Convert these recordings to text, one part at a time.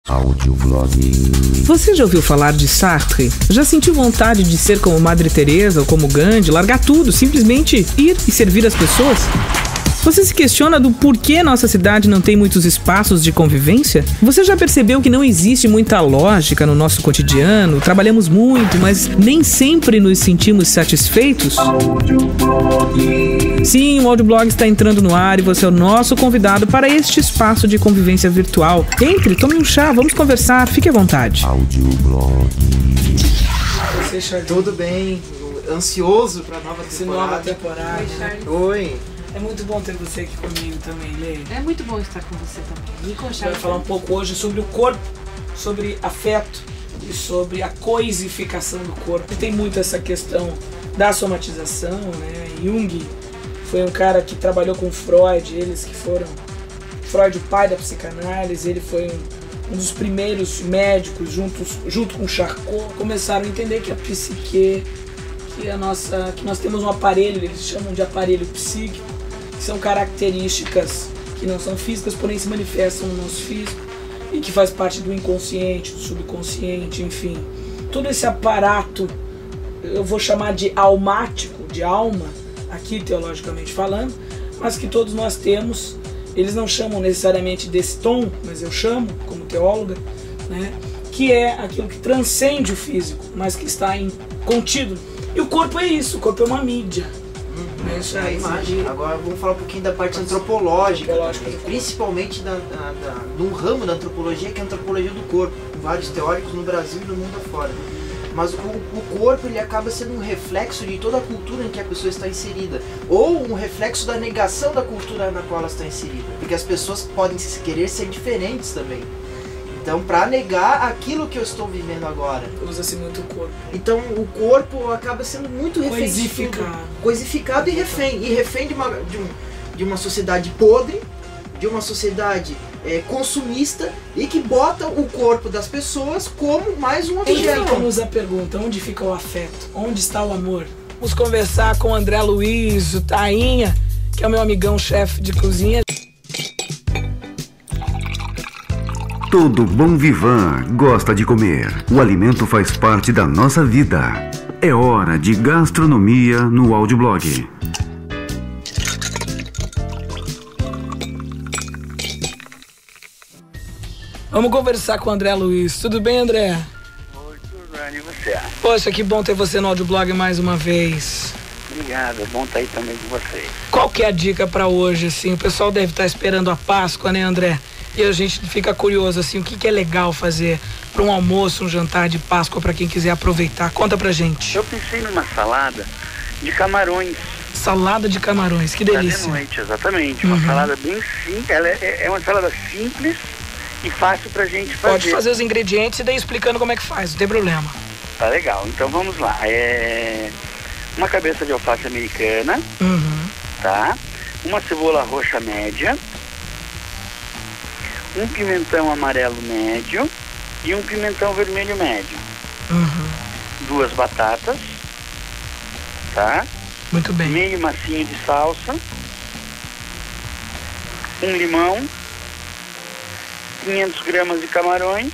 Audioblog. Você já ouviu falar de Sartre? Já sentiu vontade de ser como Madre Teresa ou como Gandhi, largar tudo, simplesmente ir e servir as pessoas? Você se questiona do porquê nossa cidade não tem muitos espaços de convivência? Você já percebeu que não existe muita lógica no nosso cotidiano? Trabalhamos muito, mas nem sempre nos sentimos satisfeitos? Sim, o Audioblog está entrando no ar e você é o nosso convidado para este espaço de convivência virtual. Entre, tome um chá, vamos conversar, fique à vontade. Audioblog. Tudo bem? Ansioso para nova temporada. Oi. É muito bom ter você aqui comigo também, Lê. É muito bom estar com você também. A gente vai falar um pouco hoje sobre o corpo, sobre afeto e sobre a coisificação do corpo. E tem muito essa questão da somatização, né? Jung foi um cara que trabalhou com Freud, eles que foram... Freud, o pai da psicanálise, ele foi um dos primeiros médicos, junto com Charcot, começaram a entender que a psique, que nós temos um aparelho, eles chamam de aparelho psíquico, que são características que não são físicas, porém se manifestam no nosso físico e que faz parte do inconsciente, do subconsciente, enfim. Todo esse aparato, eu vou chamar de almático, de alma, aqui teologicamente falando, mas que todos nós temos. Eles não chamam necessariamente desse tom, mas eu chamo, como teóloga, né, que é aquilo que transcende o físico, mas que está contido. E o corpo é isso, o corpo é uma mídia. É a imagem. Agora vamos falar um pouquinho da parte antropológica, principalmente num ramo da antropologia, que é a antropologia do corpo, com vários teóricos no Brasil e no mundo afora. Mas o corpo ele acaba sendo um reflexo de toda a cultura em que a pessoa está inserida, ou um reflexo da negação da cultura na qual ela está inserida, porque as pessoas podem querer ser diferentes também. Então, para negar aquilo que eu estou vivendo agora, usa-se muito o corpo. Então, o corpo acaba sendo muito coisificado e refém de uma sociedade podre, de uma sociedade consumista e que bota o corpo das pessoas como mais um objeto. Ficamos a pergunta: onde fica o afeto? Onde está o amor? Vamos conversar com o André Luiz, o Tainha, que é o meu amigão chefe de cozinha. Todo bom vivan gosta de comer. O alimento faz parte da nossa vida. É hora de gastronomia no Audioblog. Vamos conversar com o André Luiz. Tudo bem, André? Oi, tudo bem, e você? Poxa, que bom ter você no Audioblog mais uma vez. Obrigado, é bom estar aí também com você. Qual que é a dica pra hoje, assim? O pessoal deve estar esperando a Páscoa, né, André? E a gente fica curioso, assim, o que é legal fazer para um almoço, um jantar de Páscoa, para quem quiser aproveitar. Conta pra gente. Eu pensei numa salada de camarões. Salada de camarões, que delícia. De noite, exatamente. Uma salada bem simples. Ela é uma salada simples e fácil pra gente fazer. Pode fazer os ingredientes e daí explicando como é que faz, não tem problema. Tá legal, então vamos lá. Uma cabeça de alface americana, tá? Uma cebola roxa média, um pimentão amarelo médio e um pimentão vermelho médio. 2 batatas, tá? Muito bem. Meio massinho de salsa, um limão, 500 gramas de camarões,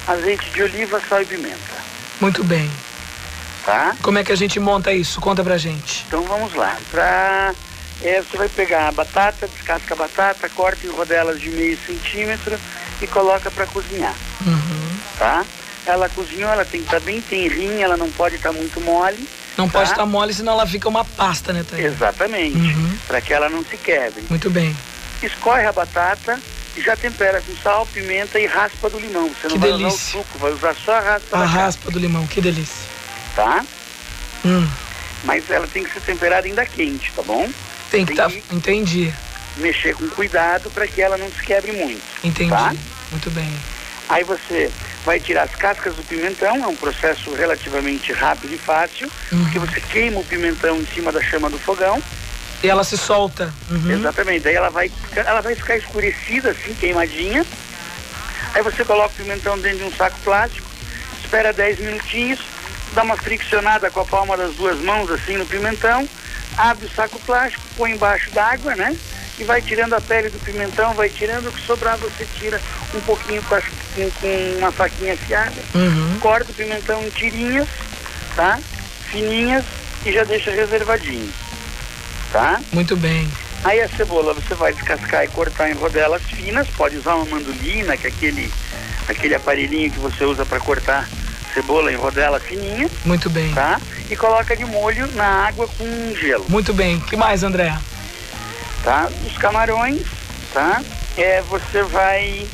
azeite de oliva, sal e pimenta. Muito bem. Tá? Como é que a gente monta isso? Conta pra gente. Então vamos lá. Você vai pegar a batata, descasca a batata, corta em rodelas de meio centímetro e coloca para cozinhar. Tá? Ela cozinhou, ela tem que estar bem tenrinha, ela não pode estar muito mole. Não pode estar mole, senão ela fica uma pasta, né, Thaís? Exatamente, para que ela não se quebre. Muito bem. Escorre a batata e já tempera com sal, pimenta e raspa do limão. Você não vai usar o suco, vai usar só a raspa da raspa do limão, que delícia. Tá? Mas ela tem que ser temperada ainda quente, tá bom? Tem que estar, entendi. Mexer com cuidado para que ela não se quebre muito. Entendi, tá? Muito bem. Aí você vai tirar as cascas do pimentão, é um processo relativamente rápido e fácil, porque você queima o pimentão em cima da chama do fogão. E ela se solta. Exatamente, daí ela vai ficar escurecida, assim, queimadinha. Aí você coloca o pimentão dentro de um saco plástico, espera 10 minutinhos, dá uma friccionada com a palma das 2 mãos, assim, no pimentão, abre o saco plástico, põe embaixo d'água, né? E vai tirando a pele do pimentão, vai tirando, o que sobrar você tira. um pouquinho com uma faquinha afiada, corta o pimentão em tirinhas, tá? Fininhas, e já deixa reservadinho, tá? Muito bem. Aí a cebola você vai descascar e cortar em rodelas finas, pode usar uma mandolina, que é aquele aparelhinho que você usa para cortar cebola em rodela fininha. Muito bem. Tá? E coloca de molho na água com gelo. Muito bem. O que mais, André? Tá? Os camarões, tá? Você vai...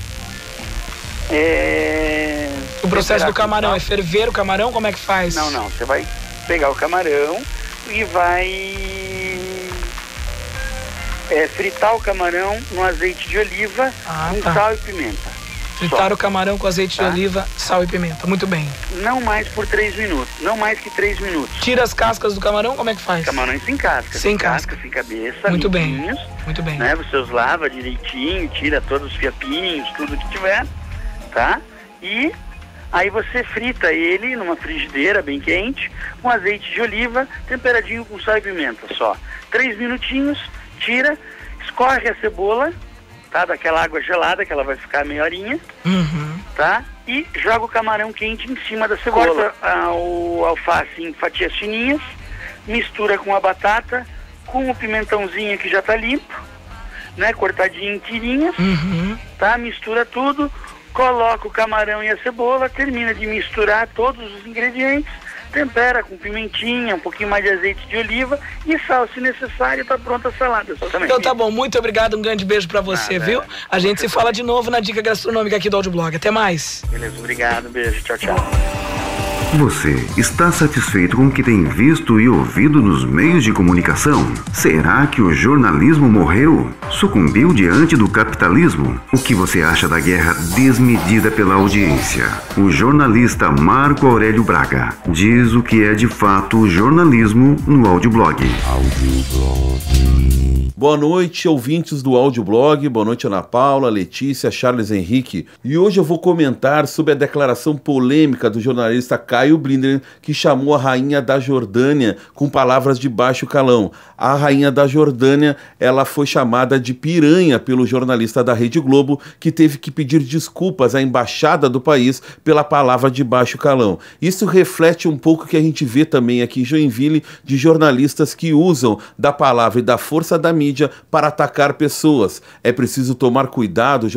o processo do camarão é ferver o camarão? Como é que faz? Não. Você vai pegar o camarão e vai fritar o camarão no azeite de oliva com sal e pimenta. Fritar o camarão com azeite de oliva, sal e pimenta. Muito bem. Não mais por 3 minutos. Não mais que 3 minutos. Tira as cascas do camarão, como é que faz? Camarões sem casca. Sem casca. Sem cabeça. Muito limpinhos, bem. Muito bem. Né? Você os lava direitinho, tira todos os fiapinhos, tudo que tiver, tá? E aí você frita ele numa frigideira bem quente, com azeite de oliva, temperadinho com sal e pimenta só. 3 minutinhos, tira, escorre a cebola, tá? Daquela água gelada que ela vai ficar meia horinha, tá? E joga o camarão quente em cima da cebola. Corta o alface em fatias fininhas, mistura com a batata, com o pimentãozinho que já tá limpo, né? Cortadinho em tirinhas, tá? Mistura tudo, coloca o camarão e a cebola, termina de misturar todos os ingredientes, tempera com pimentinha, um pouquinho mais de azeite de oliva e sal, se necessário, tá pronta a salada. Então tá bom, muito obrigado, um grande beijo pra você, viu? A gente se fala de novo na Dica Gastronômica aqui do Audioblog. Até mais. Beleza, obrigado, beijo, tchau, tchau. Você está satisfeito com o que tem visto e ouvido nos meios de comunicação? Será que o jornalismo morreu? Sucumbiu diante do capitalismo? O que você acha da guerra desmedida pela audiência? O jornalista Marco Aurélio Braga diz o que é de fato o jornalismo no Audioblog. Boa noite, ouvintes do Audioblog. Boa noite, Ana Paula, Letícia, Charles Henrique. E hoje eu vou comentar sobre a declaração polêmica do jornalista Caio Blinder, que chamou a rainha da Jordânia com palavras de baixo calão. A rainha da Jordânia, ela foi chamada de piranha pelo jornalista da Rede Globo, que teve que pedir desculpas à embaixada do país pela palavra de baixo calão. Isso reflete um pouco o que a gente vê também aqui em Joinville, de jornalistas que usam da palavra e da força da mídia para atacar pessoas. É preciso tomar cuidado,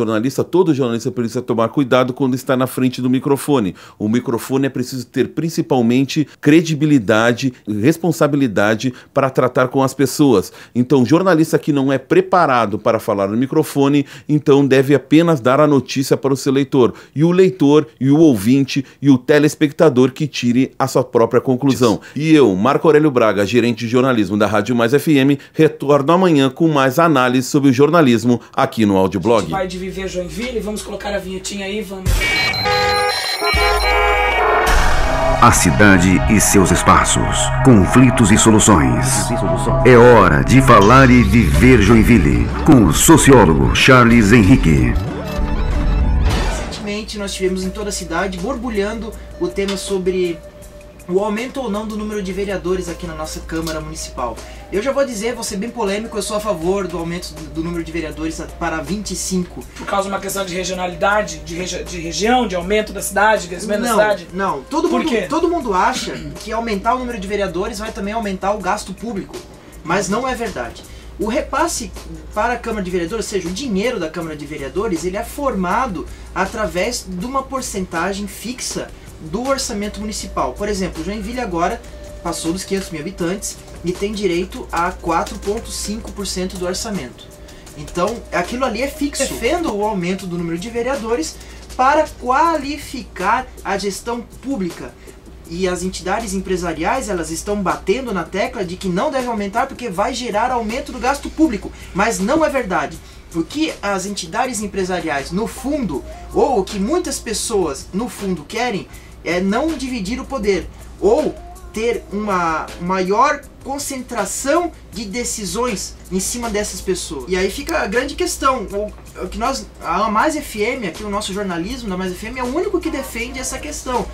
todo jornalista precisa tomar cuidado quando está na frente do microfone. O microfone é preciso ter principalmente credibilidade e responsabilidade para tratar com as pessoas. Então, jornalista que não é preparado para falar no microfone, então deve apenas dar a notícia para o seu leitor. E o leitor, e o ouvinte, e o telespectador que tire a sua própria conclusão. E eu, Marco Aurélio Braga, gerente de jornalismo da Rádio Mais FM, retorno amanhã com mais análise sobre o jornalismo aqui no Audioblog. A gente vai de Viver Joinville, vamos colocar a vinhetinha aí, vamos. A cidade e seus espaços, conflitos e soluções. É hora de falar e viver Joinville, com o sociólogo Charles Henrique. Recentemente nós tivemos em toda a cidade borbulhando o tema sobre o aumento ou não do número de vereadores aqui na nossa Câmara Municipal. Eu já vou dizer, vou ser bem polêmico, eu sou a favor do aumento do número de vereadores para 25. Por causa de uma questão de regionalidade, de região, de aumento da cidade, de crescimento da cidade? Não, todo mundo acha que aumentar o número de vereadores vai também aumentar o gasto público, mas não é verdade. O repasse para a Câmara de Vereadores, ou seja, o dinheiro da Câmara de Vereadores, ele é formado através de uma porcentagem fixa do orçamento municipal. Por exemplo, Joinville agora passou dos 500 mil habitantes e tem direito a 4,5% do orçamento. Então, aquilo ali é fixo. Defendo o aumento do número de vereadores para qualificar a gestão pública. E as entidades empresariais, elas estão batendo na tecla de que não deve aumentar porque vai gerar aumento do gasto público. Mas não é verdade. O que as entidades empresariais, no fundo, ou o que muitas pessoas, no fundo, querem é não dividir o poder, ou ter uma maior concentração de decisões em cima dessas pessoas. E aí fica a grande questão, o que a Mais FM, aqui o nosso jornalismo da Mais FM, é o único que defende essa questão.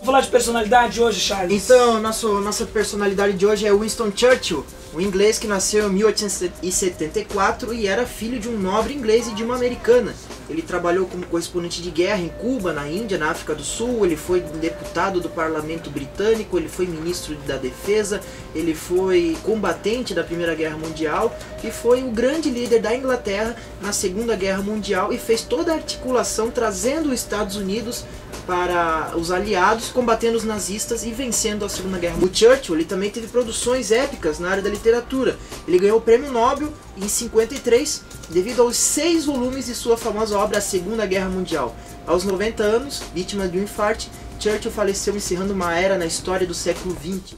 falar de personalidade hoje, Charles? Então, nossa personalidade de hoje é Winston Churchill, um inglês que nasceu em 1874 e era filho de um nobre inglês e de uma americana. Ele trabalhou como correspondente de guerra em Cuba, na Índia, na África do Sul, ele foi deputado do parlamento britânico, ele foi ministro da defesa, ele foi combatente da Primeira Guerra Mundial e foi o grande líder da Inglaterra na Segunda Guerra Mundial e fez toda a articulação trazendo os Estados Unidos para os aliados, combatendo os nazistas e vencendo a Segunda Guerra. O Churchill ele também teve produções épicas na área da literatura. Ele ganhou o Prêmio Nobel em 53 devido aos 6 volumes de sua famosa obra A Segunda Guerra Mundial. Aos 90 anos, vítima de um infarto, Churchill faleceu encerrando uma era na história do século XX.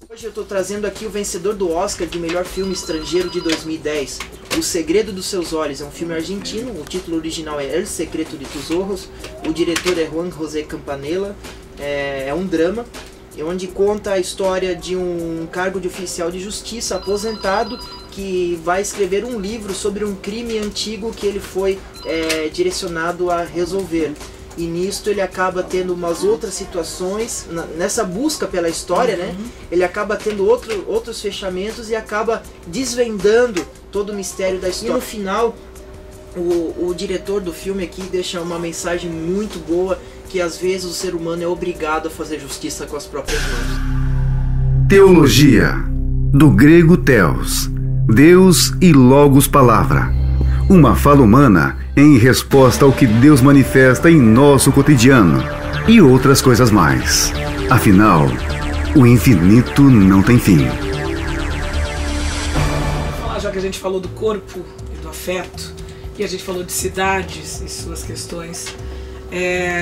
Hoje eu estou trazendo aqui o vencedor do Oscar de melhor filme estrangeiro de 2010. O Segredo dos Seus Olhos é um filme argentino, o título original é El Secreto de tus Ojos, o diretor é Juan José Campanella, é um drama, onde conta a história de um cargo de oficial de justiça aposentado que vai escrever um livro sobre um crime antigo que ele foi direcionado a resolver. E nisto ele acaba tendo umas outras situações, nessa busca pela história, né? Ele acaba tendo outros fechamentos e acaba desvendando todo o mistério da história. E no final, o diretor do filme aqui deixa uma mensagem muito boa, que às vezes o ser humano é obrigado a fazer justiça com as próprias mãos. Teologia, do grego theos, Deus e logos palavra. Uma fala humana em resposta ao que Deus manifesta em nosso cotidiano e outras coisas mais. Afinal, o infinito não tem fim. Já que a gente falou do corpo e do afeto, e a gente falou de cidades e suas questões,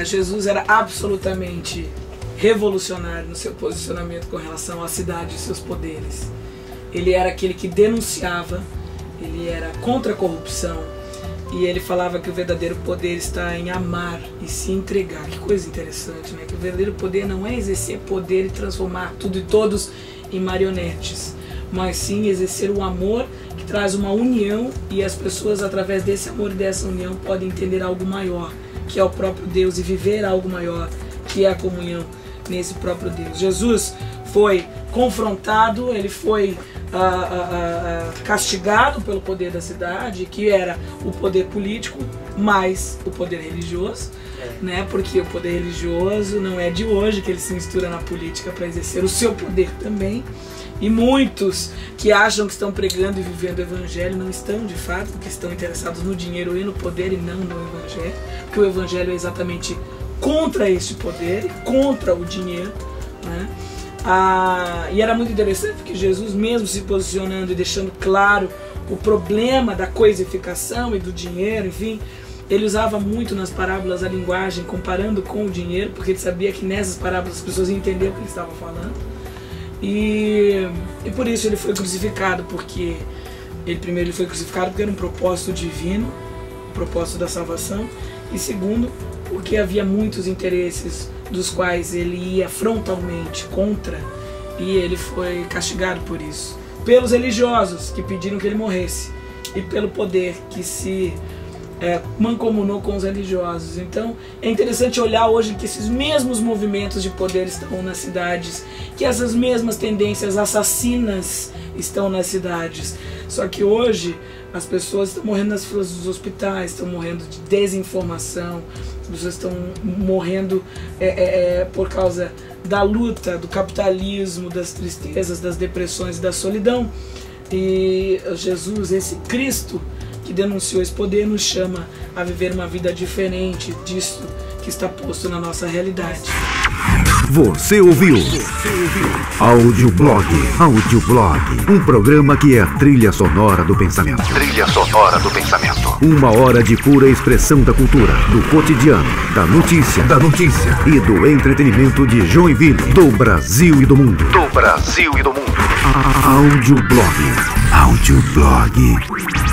Jesus era absolutamente revolucionário no seu posicionamento com relação à cidade e seus poderes. Ele era aquele que denunciava, ele era contra a corrupção, e ele falava que o verdadeiro poder está em amar e se entregar. Que coisa interessante, né? Que o verdadeiro poder não é exercer poder e transformar tudo e todos em marionetes, mas sim exercer o amor que traz uma união, e as pessoas através desse amor e dessa união podem entender algo maior, que é o próprio Deus, e viver algo maior, que é a comunhão nesse próprio Deus. Jesus foi confrontado, ele foi castigado pelo poder da cidade, que era o poder político mais o poder religioso, né? Porque o poder religioso não é de hoje que ele se mistura na política para exercer o seu poder também. E muitos que acham que estão pregando e vivendo o evangelho não estão de fato, porque estão interessados no dinheiro e no poder e não no evangelho, porque o evangelho é exatamente contra este poder e contra o dinheiro, né? E era muito interessante porque Jesus, mesmo se posicionando e deixando claro o problema da coisificação e do dinheiro, enfim, ele usava muito nas parábolas a linguagem comparando com o dinheiro, porque ele sabia que nessas parábolas as pessoas iam entender o que ele estava falando. E por isso ele foi crucificado, porque ele foi crucificado porque era um propósito divino, um propósito da salvação, e segundo, porque havia muitos interesses dos quais ele ia frontalmente contra, e ele foi castigado por isso. Pelos religiosos que pediram que ele morresse, e pelo poder que se mancomunou com os religiosos. Então é interessante olhar hoje que esses mesmos movimentos de poder estão nas cidades, que essas mesmas tendências assassinas estão nas cidades. Só que hoje as pessoas estão morrendo nas filas dos hospitais, estão morrendo de desinformação, as pessoas estão morrendo por causa da luta, do capitalismo, das tristezas, das depressões e da solidão. E Jesus, esse Cristo que denunciou esse poder, nos chama a viver uma vida diferente disso que está posto na nossa realidade. Você ouviu Audioblog, um programa que é a trilha sonora do pensamento. Trilha sonora do pensamento. Uma hora de pura expressão da cultura, do cotidiano, da notícia e do entretenimento de Joinville, do Brasil e do mundo. Audioblog.